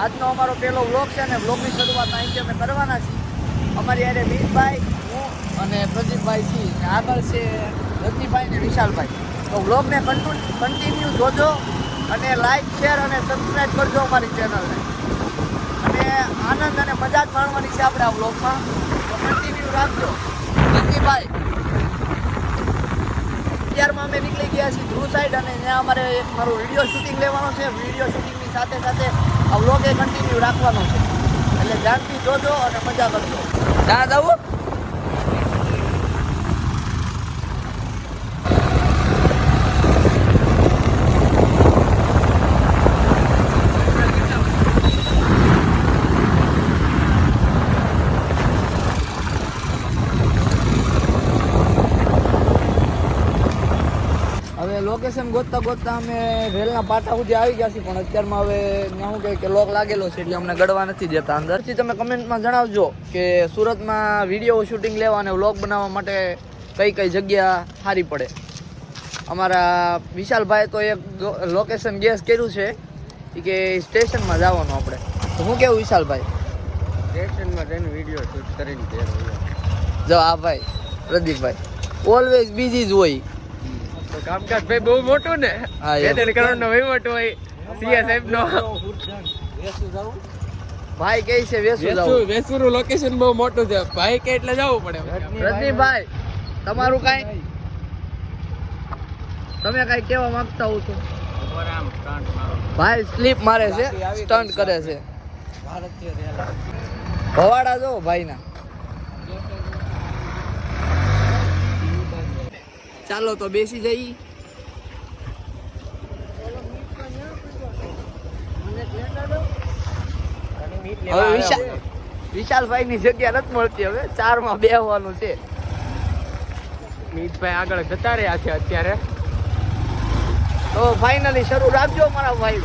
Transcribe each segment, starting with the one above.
આજનો અમારો પહેલો વ્લોગ છે ને વ્લોગની શરૂઆત અહીંથી અમે કરવાના છીએ. અમારી યારે મીતભાઈ, હું અને પ્રદીપભાઈ છીએ ને આગળ છે રજનીભાઈ ને વિશાલભાઈ. તો વ્લોગને કન્ટિન્યુ જોજો અને લાઈક શેર અને સબસ્ક્રાઈબ કરજો અમારી ચેનલને. અને આનંદ અને મજા જ માણવાની છે આપણે આ વ્લોગમાં, તો કન્ટિન્યુ રાખજો. રજનીભાઈ, અત્યારમાં અમે નીકળી ગયા છીએ ધ્રુવ સાઈડ અને ત્યાં અમારે એક મારું વિડીયો શૂટિંગ લેવાનો છે. વિડીયો શૂટિંગની સાથે સાથે આ વ્લોગ એ કન્ટિન્યુ રાખવાનો છે, એટલે ધ્યાનથી જોજો અને મજા કરજો. ત્યાં જવું લોકેશન ગોતતા ગોતતા અમે રેલના પાટા સુધી આવી ગયા છીએ, પણ અત્યારમાં હવે શું કહે કે લોક લાગેલો છે એટલે અમને ગળવા નથી દેતા અંદરથી. તમે કમેન્ટમાં જણાવજો કે સુરતમાં વિડીયો શૂટિંગ લેવા અને વ્લોગ બનાવવા માટે કઈ કઈ જગ્યા સારી પડે. અમારા વિશાલભાઈ તો એક લોકેશન ગેસ કર્યું છે કે સ્ટેશનમાં જવાનું આપણે. તો હું કેવું વિશાલભાઈ? સ્ટેશનમાં જઈને વિડીયો શૂટ કરીને જો આ ભાઈ પ્રદીપભાઈ ઓલવેઝ બીજી જ હોય. કામકાજ ભાઈ બહુ મોટું ને, 2-3 કરોડનો વહીવટ હોય. સીએસ સાહેબ નો ભાઈ કહે છે વેસુનું લોકેશન બહુ મોટું છે ભાઈ કે એટલે જવું પડે. રજનીભાઈ, તમારું કાંઈ તમે કાંઈ કહેવા માંગતા હો તો? ભાઈ સ્લીપ મારે છે, સ્ટન્ટ કરે છે. ભવાડા જો ભાઈના. ચાલો તો બેસી જઈએ. હવે વિશાલભાઈ ની જગ્યા નથી મળતી, હવે 4 માં બેસવાનું છે. મીતભાઈ આગળ જતા રહ્યા છે અત્યારે. તો ફાઇનલી શરૂ રાખજો મારા ભાઈ.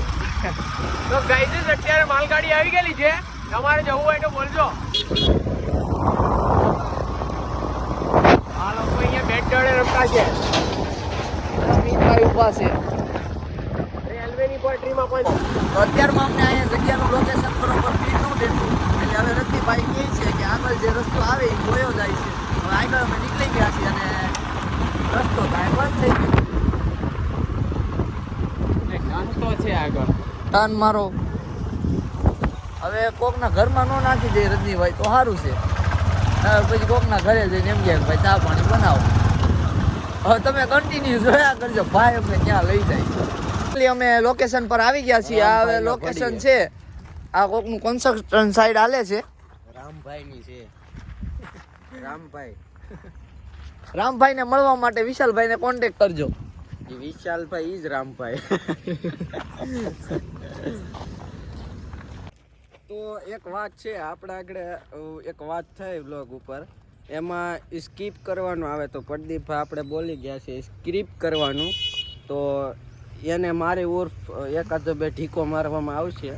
તો ગાઈઝ અત્યારે માલગાડી આવી ગયેલી છે, તમારે જવું હોય તો બોલજો. આ લોકો અહીંયા બેટ દોડે રમતા છે. મીતભાઈ ઊભા છે રેલવેની પટરીમાં પણ. તો અત્યારમાં અમને અહીંયા જગ્યાનું લોકેશન બરોબર ફીટ ન દેતું, એટલે હવે રજનીભાઈ કહે છે કે આગળ જે રસ્તો આવે એ જોયો જાય છે. હવે આગળ અમે નીકળી ગયા છીએ અને રસ્તો કાંઈ બંધ થઈ ગયો. રસ્તો છે આગળ, ટર્ન મારો. હવે કોકના ઘરમાં ન નાખી દે રજનીભાઈ તો સારું છે. પછી કોકના ઘરે જઈને એમ ગયા ભાઈ ચા પાણી બનાવો. હવે તમે કન્ટિન્યુ જોયા કરજો, ભાઈ અમને ક્યાં લઈ જાય. અમે લોકેશન પર આવી ગયા છીએ. આ હવે લોકેશન છે, આ કોકનું કન્સ્ટ્રક્શન સાઈડ હાલે છે. રામભાઈની છે. રામભાઈને મળવા માટે વિશાલભાઈને કોન્ટેક્ટ કરજો. વિશાલભાઈ ઈ જ રામભાઈ. તો એક વાત છે, આપણે આગળ એક વાત થઈ વ્લોગ ઉપર, એમાં સ્કીપ કરવાનું આવે. તો પ્રદીપભાઈ આપણે બોલી ગયા છે સ્ક્રિપ કરવાનું, તો એને મારી ઉર્ફ એકાદો બે ઢીકો મારવામાં આવશે.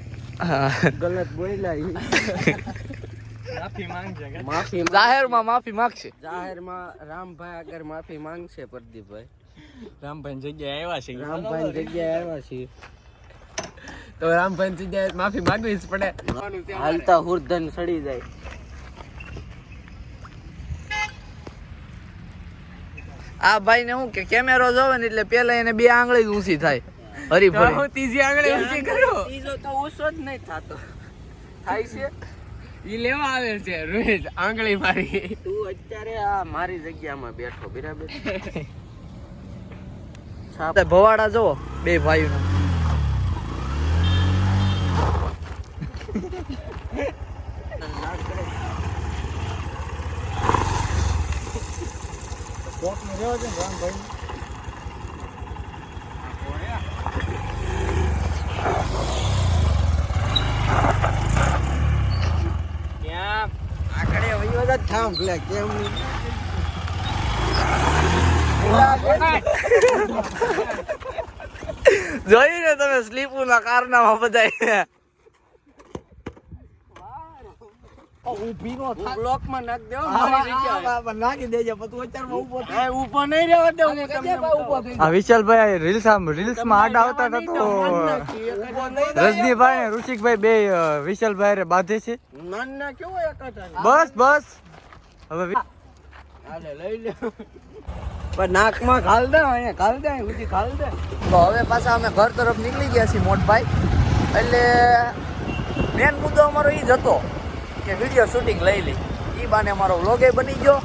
ગલત બોલ્યા માફી જાહેરમાં માફી માંગશે. જાહેરમાં રામભાઈ આગળ માફી માંગશે પ્રદીપભાઈ. રામભાઈ જગ્યાએ આવ્યા છે તો રામભાઈ જગ્યાએ માફી માંગવી જ પડે. હાલતા હુરધન સડી જાય. આ ભાઈ ને હું કે કેમેરો જોવે ને એટલે પેલા એને 2 આંગળી ઊંચી થાય. હરીફરી હું ત્રીજી આંગળી ઊંચી કરો. ત્રીજો તો ઊંચો જ નહીં થાતો. થાય છે ઈ લેવા આવે છે રોજ આંગળી મારી. તું અત્યારે આ મારી જગ્યામાં બેઠો બરાબર. ભવાડા જોવો બે ભાઈઓના. ત્યાં આકડે વયો જ થામ લે કેમ જોયું ને તમે સ્લીપુ ના કારનામાં બધાય. ઊભી નો થાય. બ્લોકમાં નાખ દેવો હા, મારી હા, જગ્યાએ. હા, નાખી દેજે પણ તું અત્યારમાં ઊભો થઈ. ઊભો નહીં રહેવા દે હું અને તમને કજે ભાઈ ઊભો થઈ આ વિશાલભાઈ રીલ્સમાં આડા આવતા હતા તો રજનીભાઈ ને ઋષિકભાઈ બે વિશાલભાઈ રે બાંધે છે. નાના કેવો એક હતા બસ બસ હવે હાલે લઈ લે પણ નાકમાં ઘાલ દે અહીંયા ઘાલ દે અહીં સુધી ઘાલ દે તો હવે પાછા અમે ઘર તરફ નીકળી ગયા છીએ મોટભાઈ. એટલે મેન મુદ્દો અમારો એ જ હતો કે વિડીયો શૂટિંગ લઈ લઈ. એ બાને અમારો વ્લોગે બની ગયો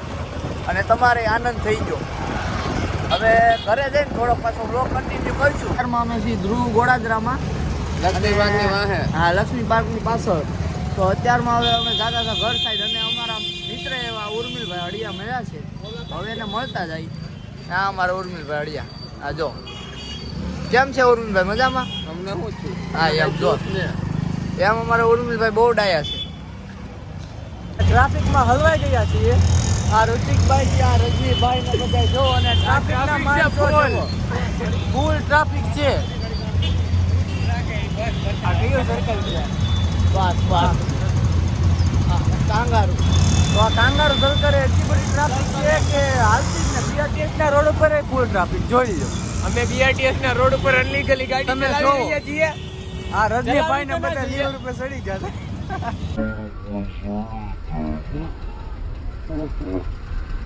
અને તમારે આનંદ થઈ ગયો. હવે ઘરે જઈને થોડો પાછો વ્લોગ કન્ટિન્યુ કરીશું. ઘરમાં અમે છીએ ધ્રુવ ગોળાદરામાં, લક્ષ્મી પાર્કની વાહે. હા, લક્ષ્મી પાર્કની પાછળ. તો અત્યારમાં હવે અમે જાતા હતા ઘર સાઈડ અને અમારા મિત્ર એવા ઉર્મિલભાઈ અડિયા મળ્યા છે. હવે એને મળતા જાય. હા, અમારા ઉર્મિલભાઈ અડિયા. હા, જો કેમ છે ઉર્મિલભાઈ? મજામાં? તમને શું છું હા, એમ જો એમ અમારા ઉર્મિલભાઈ બહુ ડાયા છે. ટ્રાફિકમાં હલવાઈ ગયા છીએ. આ ઋતિકભાઈ છે, આ રજનીભાઈ ને બધા જો અને ટ્રાફિકના માણસો જુઓ. ફૂલ ટ્રાફિક છે. આ કયો સર્કલ છે? બસ બસ. હા, કાંગારું. તો આ કાંગારું સર્કલે એટલી બધી ટ્રાફિક છે કે હાલતી જ નથી. BRTS ના રોડ ઉપર ફૂલ ટ્રાફિક જોઈ લો. અમે BRTS ના રોડ ઉપર અનલીગલી ગાડી તમે ચલાવી જોવો. રહ્યા છીએ આ રજનીભાઈ ને ચલાવી તો બધા નથી. રોડ ઉપર ચડી ગયા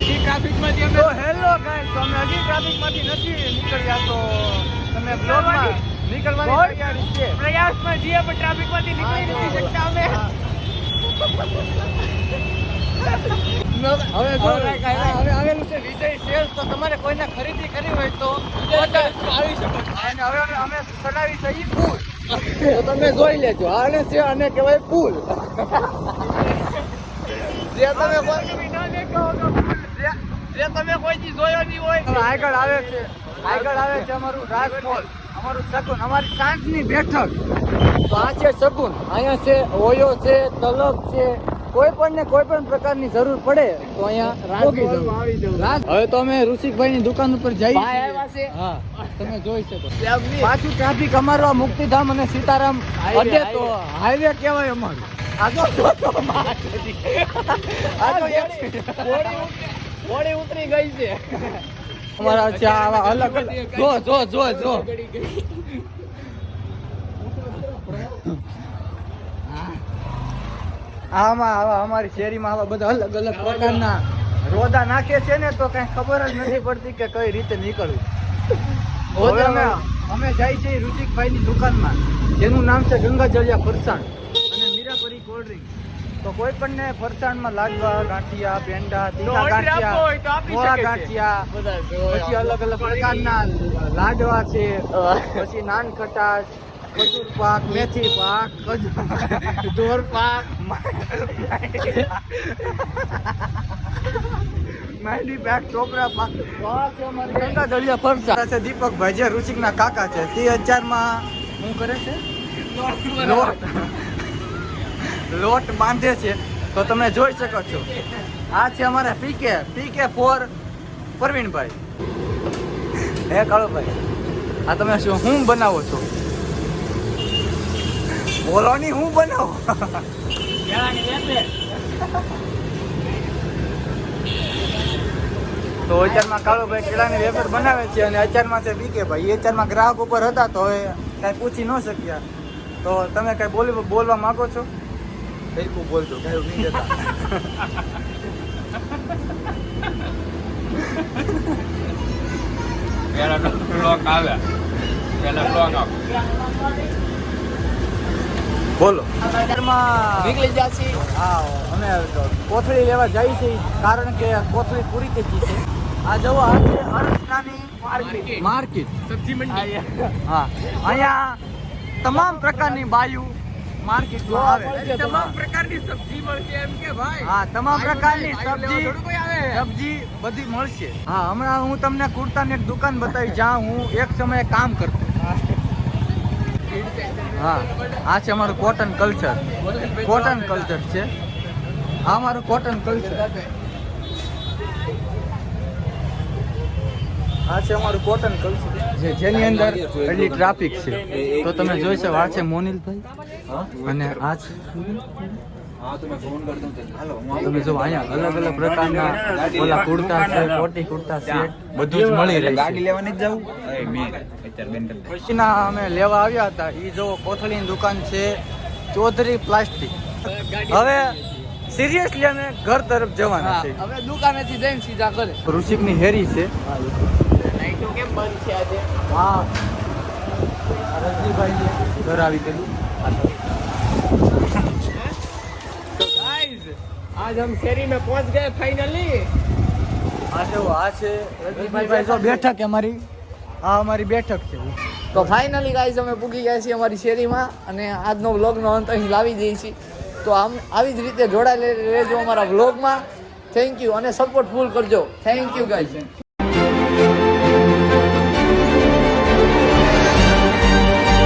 ટ્રાફિકમાંથી અમે તો હેલો ગાઈસ, તો અમે હજી ટ્રાફિકમાંથી નથી નીકળ્યા. તો તમે બ્લોગમાં નીકળવાની તૈયારી છે. પ્રયાસમાં છીએ પણ ટ્રાફિકમાંથી નીકળી નથી શકતા અમે હવે જો હવે આવેલું છે વિજય સેલ્સ. તો તમારે કોઈને ખરીદી કરવી હોય તો આવી શકો અને હવે અમે ચલાવી છે ઈ પુલ. તો તમે જોઈ લેજો. આને છે આને કહેવાય પુલ. જે તમે જે તમે કોઈથી જોયો નહીં હોય હવે આગળ આવે છે અમારું રાજ મોલ, અમારું સગુન, અમારી સાંજની બેઠક. તો આ છે સગુન. અહીંયા છે ઓયો છે, તલબ છે. કોઈ પણ ને કોઈ પણ પ્રકારની જરૂર પડે તો અહીંયા પોગી જવું. હવે તો અમે ઋષિકભાઈ ની દુકાન ઉપર જઈએ ભાઈ છીએ. આવ્યા છે. હા, તમે જોઈ શકો. એમની પાછું ટ્રાફિક અમારું આ મુક્તિધામ અને સીતારામ હાઈવે, અડે તો હાઈવે કહેવાય અમારું. આ તો આ તો ઘોડી ઉતરી ગઈ છે. અમારા છે આવા અલગ અલગ. જો આમાં આવા અમારી શેરીમાં આવા બધા અલગ અલગ પ્રકારના રોદા નાખે છે ને તો કઈ ખબર જ નથી પડતી કે કઈ રીતે નીકળવું. હવે અમે જાય છે ઋષિકભાઈ ની દુકાનમાં, જેનું નામ છે ગંગા જળિયા ફરસાણ અને મીરાપરી કોલ્ડ ડ્રિંક. તો કોઈ પણ ને ફરસાણમાં લાડવા, ગાંઠિયા, પેંડા, તીખા order આપવો ગાંઠિયા, હોય તો આપી મોળા શકે છે. ગાંઠિયા, બધા પછી અલગ અલગ પ્રકારના લાડવા છે, પછી નાન ખટાશ, ખજૂર પાક, મેથી પાક, દોર પાક, માંડવી પાક, ટોપરા પાક. ગંગા જળિયા ફરસાણ છે. દીપકભાઈ જે ઋષિકના કાકા છે, તે 2000માં શું કરે છે? લોટ બાંધે છે. તો તમે જોઈ શકો છો. આ છે અમારા PK4 પરવીનભાઈ. હે કાળુભાઈ, આ તમે શું બનાવો છો? બોલો ની હું બનાવો? તો 2000માં કાળુભાઈ કેળાની વેફર બનાવે છે અને 2000માં છે PK ભાઈ. 2000માં ગ્રાહક ઉપર હતા તો હવે કાંઈ પૂછી ન શક્યા. તો તમે કાંઈ બોલવા માંગો છો? બિલકુલ બોલજો, કાંઈ નહીં જતા. પેલા બ્લોક આવે બોલો. નીકળી જાશે. હા, અમે કોથળી લેવા જઈએ છીએ કારણ કે કોથળી પૂરી થઈ ગઈ છે. આ જવો, આ છે અરસનાની માર્કેટ. સબ્જી મંડી હા, અહીંયા તમામ પ્રકારની બાયુ માર્કેટમાં આવે. તમામ પ્રકારની સબ્જી મળશે એમ કે ભાઈ હા, તમામ પ્રકારની થોડું કોઈ આવે સબ્જી બધી મળશે. હા, હમણાં હું તમને કુર્તાની એક દુકાન બતાવી જ્યાં હું એક સમયે કામ કરતો. હા, આ છે અમારું કોટન કલ્ચર છે. આ અમારું કોટન કલ્ચર. આ છે અમારું કોટન કલ્ચર જેની અંદર એટલી ટ્રાફિક છે. તો તમે જોઈ શકો. આ છે મોનિલભાઈ અને આ છે તમે જો અહીંયા અલગ અલગ પ્રકારના ઓલા કુર્તા છે, કોટી કુર્તા છે, બધું જ મળી રહે ગાડી લેવાની જ જવું પછીના અમે લેવા આવ્યા હતા. ઈ જો કોથળીની દુકાન છે, ચૌધરી પ્લાસ્ટિક. હવે સિરિયસલી અમે ઘર તરફ જવાના છે. હવે દુકાનેથી જઈને સીધા કરે. ઋષિકની હેરી છે. લાઈટો કેમ બંધ છે આજે? હા રજનીભાઈ ઘર આવી ગયેલું. तो गाइस आज हम शेरी में पहुंच गए फाइनली. આ જો આ છે રજનીભાઈ જો બેઠક અમારી. આ અમારી બેઠક છે. તો ફાઇનલી ગાઈઝ અમે પૂગી ગયા છીએ અમારી શેરીમાં અને આજનો વ્લોગનો અંત અહીં લાવી દઈએ છીએ. તો આમ આવી જ રીતે જોડાયેલા રહેજો અમારા વ્લોગમાં. થેન્ક યુ અને સપોર્ટ ફૂલ કરજો. Thank you guys.